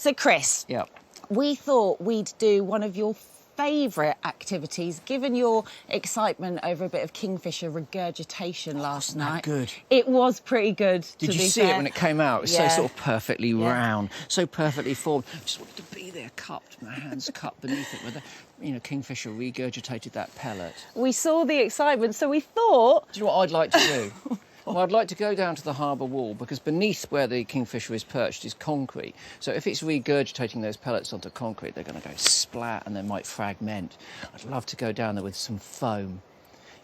So, Chris, Yeah. we thought we'd do one of your favourite activities, given your excitement over a bit of kingfisher regurgitation last night. Good. It was pretty good. Did you see it when it came out? It's so sort of perfectly round, so perfectly formed. Just wanted to be there, cupped, my hands cupped beneath it, where the kingfisher regurgitated that pellet. We saw the excitement, so we thought... Do you know what I'd like to do? Well, I'd like to go down to the harbour wall, because beneath where the kingfisher is perched is concrete. So if it's regurgitating those pellets onto concrete, they're going to go splat and they might fragment. I'd love to go down there with some foam.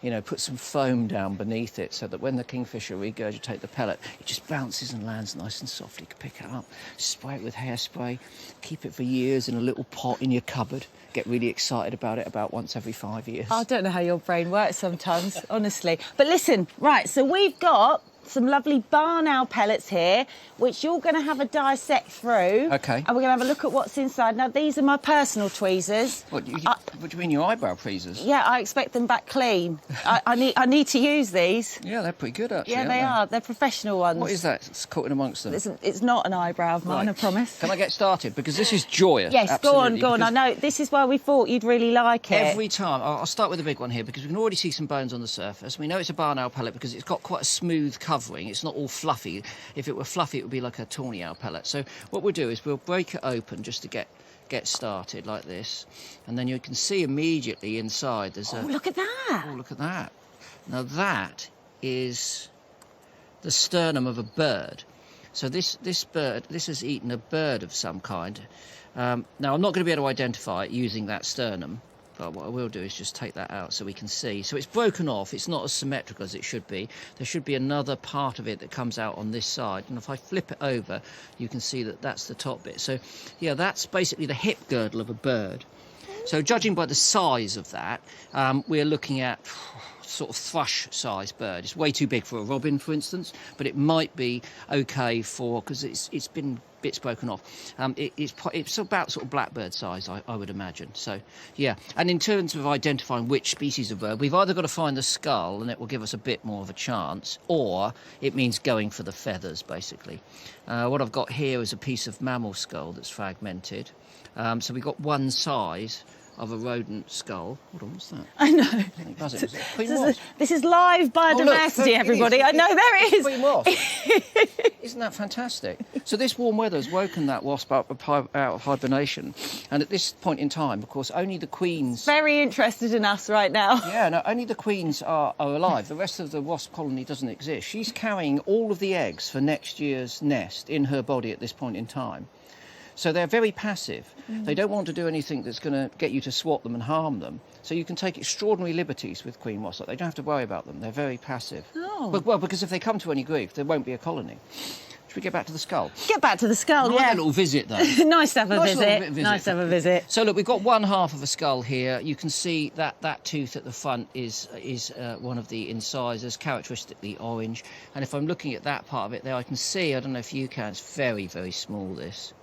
You know, put some foam down beneath it so that when the kingfisher regurgitate the pellet, it just bounces and lands nice and softly. You can pick it up, spray it with hairspray, keep it for years in a little pot in your cupboard. Get really excited about it about once every 5 years. I don't know how your brain works sometimes, honestly. But listen, right, so we've got some lovely barn owl pellets here, which you're going to have a dissect through. OK. And we're going to have a look at what's inside. Now, these are my personal tweezers. What do you mean, your eyebrow tweezers? Yeah, I expect them back clean. I need to use these. Yeah, they're pretty good, actually. Yeah, they are. They're professional ones. What is that? It's caught in amongst them. It's not an eyebrow of mine, Right. I promise. Can I get started? Because this is joyous. Yes, absolutely. go on. I know this is why we thought you'd really like it. Every time, I'll start with the big one here, because we can already see some bones on the surface. We know it's a barn owl pellet because it's got quite a smooth covering. It's not all fluffy. If it were fluffy, it would be like a tawny owl pellet. So what we'll do is we'll break it open just to get started like this, and then you can see immediately inside there's Oh, look at that. Oh, look at that. Now that is the sternum of a bird. So this has eaten a bird of some kind. Now I'm not going to be able to identify it using that sternum, but what I will do is just take that out so we can see. So it's broken off. It's not as symmetrical as it should be. There should be another part of it that comes out on this side, and if I flip it over, you can see that that's the top bit. So yeah, that's basically the hip girdle of a bird. So judging by the size of that, we're looking at sort of thrush-sized bird. It's way too big for a robin, for instance, but it might be okay for, because it's been bits broken off. It's about sort of blackbird size, I would imagine. So yeah, and in terms of identifying which species of bird, we've either got to find the skull, and it will give us a bit more of a chance, or it means going for the feathers, basically. What I've got here is a piece of mammal skull that's fragmented. So we've got one size of a rodent skull. Hold on, what's that? I know. This is live biodiversity, everybody. I know, there it is. Queen wasp. Isn't that fantastic? So this warm weather has woken that wasp out of hibernation, and at this point in time, of course, only the queens... Very interested in us right now. Yeah, no, only the queens are alive. The rest of the wasp colony doesn't exist. She's carrying all of the eggs for next year's nest in her body at this point in time. So they're very passive. They don't want to do anything that's going to get you to swat them and harm them. So you can take extraordinary liberties with queen wasps. They don't have to worry about them. They're very passive. Oh. Well, because if they come to any grief, there won't be a colony. Should we get back to the skull? Get back to the skull, Nice yeah. little visit, though. Nice to have a visit. Nice to have a visit. So look, we've got one half of a skull here. You can see that tooth at the front is one of the incisors, characteristically orange. And if I'm looking at that part of it there, I can see, I don't know if you can, it's very, very small, this.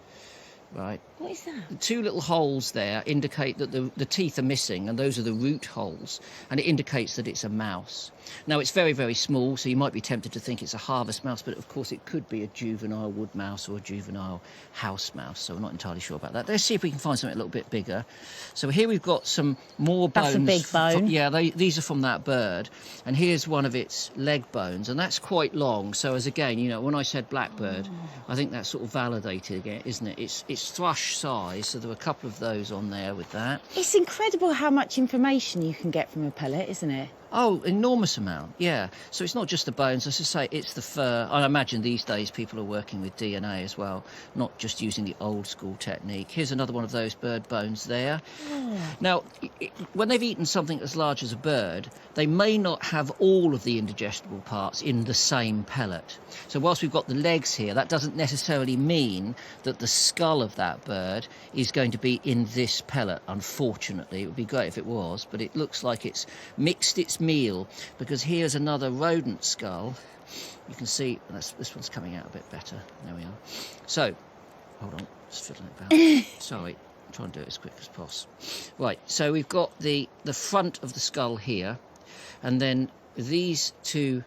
Right. What is that? The two little holes there indicate that the teeth are missing, and those are the root holes, and it indicates that it's a mouse. Now, it's very, very small, so you might be tempted to think it's a harvest mouse, but of course it could be a juvenile wood mouse or a juvenile house mouse, so we're not entirely sure about that. Let's see if we can find something a little bit bigger. So here we've got some more bones. That's a big bone. Yeah, these are from that bird, and here's one of its leg bones, and that's quite long. So as again, you know, when I said blackbird, I think that's sort of validated again, isn't it? It's thrush size, so there are a couple of those on there with that. It's incredible how much information you can get from a pellet, isn't it? Oh, enormous amount, yeah. So it's not just the bones, as I say, it's the fur. I imagine these days people are working with DNA as well, not just using the old school technique. Here's another one of those bird bones there. Oh. Now, when they've eaten something as large as a bird, they may not have all of the indigestible parts in the same pellet. So whilst we've got the legs here, that doesn't necessarily mean that the skull of that bird is going to be in this pellet, unfortunately. It would be great if it was, but it looks like it's mixed its meal, because here's another rodent skull. You can see this one's coming out a bit better. There we are. So, hold on, just fiddling about. Sorry, I'm trying to do it as quick as possible. Right, so we've got the front of the skull here, and then these two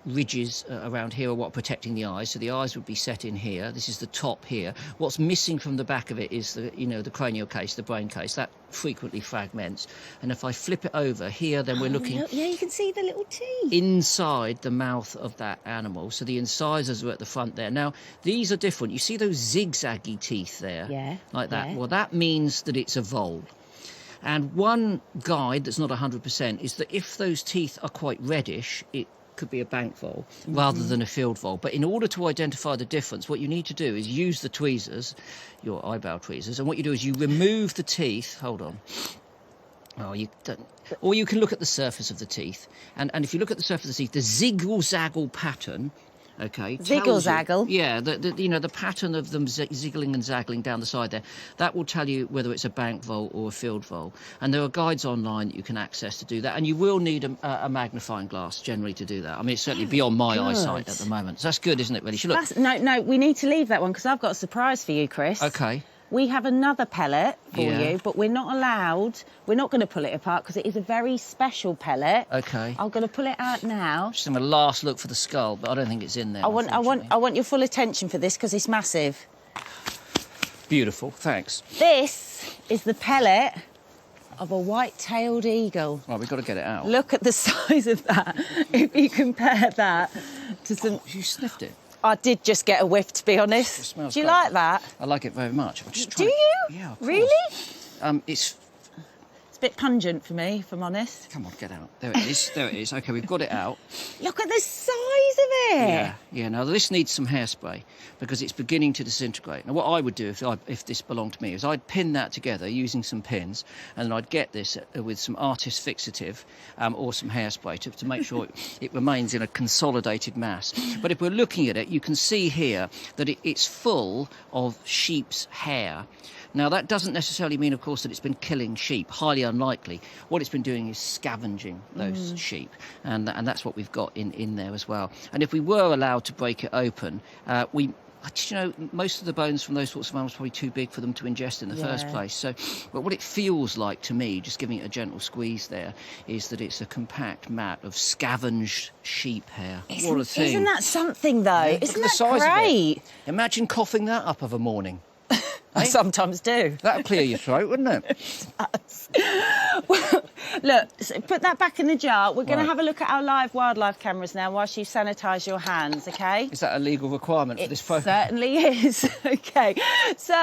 ridges around here are what are protecting the eyes. So the eyes would be set in here. This is the top here. What's missing from the back of it is the, you know, the cranial case, the brain case. That frequently fragments. And if I flip it over here, then we're looking... Look, yeah, you can see the little teeth. inside the mouth of that animal. So the incisors are at the front there. Now, these are different. You see those zigzaggy teeth there? Yeah. Like that. Yeah. Well, that means that it's a vole. And one guide that's not 100% is that if those teeth are quite reddish, it could be a bank vole rather than a field vole. But in order to identify the difference, what you need to do is use the tweezers, your eyebrow tweezers, and what you do is you remove the teeth. Hold on. Oh, you don't. Or you can look at the surface of the teeth, and if you look at the surface of the teeth, the ziggle-zaggle pattern, okay, Ziggle-zaggle? Yeah, you know, the pattern of them ziggling and zaggling down the side there, that will tell you whether it's a bank vole or a field vole. And there are guides online that you can access to do that, and you will need a magnifying glass generally to do that. I mean, it's certainly beyond my eyesight at the moment. So that's good, isn't it, really? Look. No, we need to leave that one because I've got a surprise for you, Chris. Okay. We have another pellet for Yeah. you, but we're not allowed. We're not going to pull it apart because it is a very special pellet. Okay. I'm going to pull it out now. Just have a last look for the skull, but I don't think it's in there. I want your full attention for this because it's massive. Beautiful, thanks. This is the pellet of a white-tailed eagle. Right, we've got to get it out. Look at the size of that. If you compare that to some... You sniffed it. I did just get a whiff, to be honest. It smells Do you great. like that? I like it very much. I'm just Do trying you? Yeah, of course. Really? It's... It's a bit pungent for me, if I'm honest. Come on, get out. There it is. There it is. OK, we've got it out. Look at the size of it. Yeah. Now, this needs some hairspray because it's beginning to disintegrate. Now, what I would do if this belonged to me is I'd pin that together using some pins, and then I'd get this with some artist fixative or some hairspray to make sure it remains in a consolidated mass. But if we're looking at it, you can see here that it's full of sheep's hair. Now, that doesn't necessarily mean, of course, that it's been killing sheep. Highly unlikely. What it's been doing is scavenging those sheep, and that's what we've got in there as well. And if we were allowed to break it open, you know, most of the bones from those sorts of animals are probably too big for them to ingest in the first place. So, but what it feels like to me, just giving it a gentle squeeze there, is that it's a compact mat of scavenged sheep hair. What a thing. Isn't that something, though? Yeah, Isn't look at the that size of it. great? Imagine coughing that up of a morning. I sometimes do. That'd clear your throat, wouldn't it? Well, look, so put that back in the jar. We're going to have a look at our live wildlife cameras now whilst you sanitise your hands, OK? Is that a legal requirement for this program? It certainly is. OK, so...